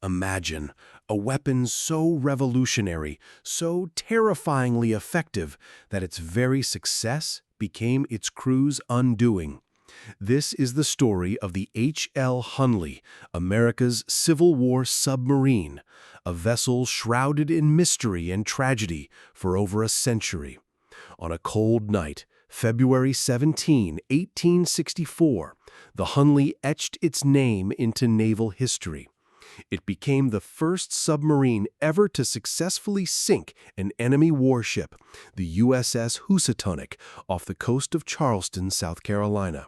Imagine a weapon so revolutionary, so terrifyingly effective that its very success became its crew's undoing. This is the story of the H.L. Hunley, America's Civil War submarine, a vessel shrouded in mystery and tragedy for over a century. On a cold night, February 17, 1864, the Hunley etched its name into naval history. It became the first submarine ever to successfully sink an enemy warship, the USS Housatonic, off the coast of Charleston, South Carolina.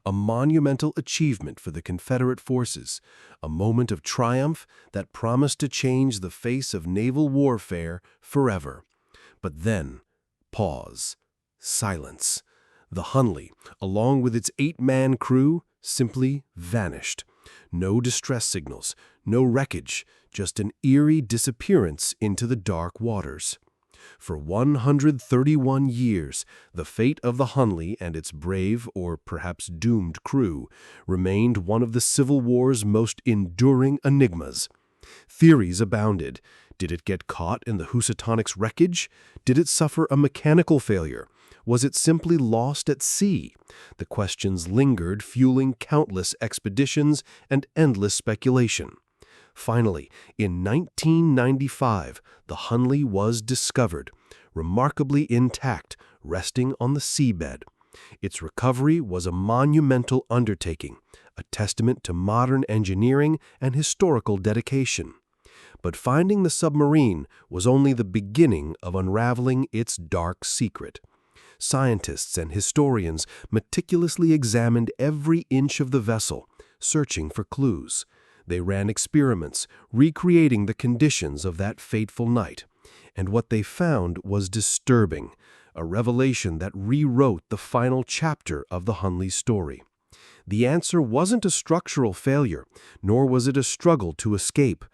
A monumental achievement for the Confederate forces, a moment of triumph that promised to change the face of naval warfare forever. But then, pause, silence. The Hunley, along with its 8-man crew, simply vanished. No distress signals, no wreckage, just an eerie disappearance into the dark waters. For 131 years, the fate of the Hunley and its brave, or perhaps doomed crew, remained one of the Civil War's most enduring enigmas. Theories abounded. Did it get caught in the Housatonic's wreckage? Did it suffer a mechanical failure? Was it simply lost at sea? The questions lingered, fueling countless expeditions and endless speculation. Finally, in 1995, the Hunley was discovered, remarkably intact, resting on the seabed. Its recovery was a monumental undertaking, a testament to modern engineering and historical dedication. But finding the submarine was only the beginning of unraveling its dark secret. Scientists and historians meticulously examined every inch of the vessel, searching for clues. They ran experiments, recreating the conditions of that fateful night. And what they found was disturbing, a revelation that rewrote the final chapter of the Hunley story. The answer wasn't a structural failure, nor was it a struggle to escape.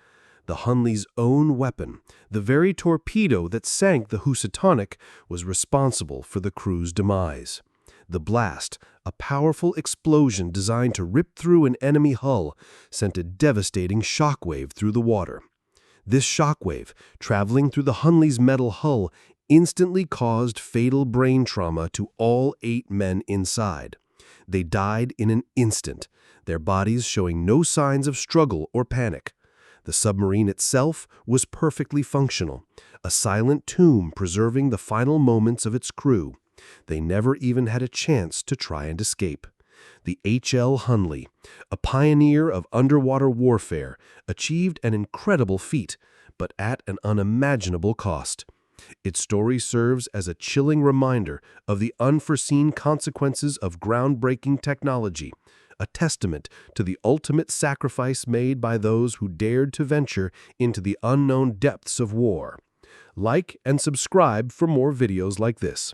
The Hunley's own weapon, the very torpedo that sank the Housatonic, was responsible for the crew's demise. The blast, a powerful explosion designed to rip through an enemy hull, sent a devastating shockwave through the water. This shockwave, traveling through the Hunley's metal hull, instantly caused fatal brain trauma to all 8 men inside. They died in an instant, their bodies showing no signs of struggle or panic. The submarine itself was perfectly functional, a silent tomb preserving the final moments of its crew. They never even had a chance to try and escape. The H.L. Hunley, a pioneer of underwater warfare, achieved an incredible feat, but at an unimaginable cost. Its story serves as a chilling reminder of the unforeseen consequences of groundbreaking technology, a testament to the ultimate sacrifice made by those who dared to venture into the unknown depths of war. Like and subscribe for more videos like this.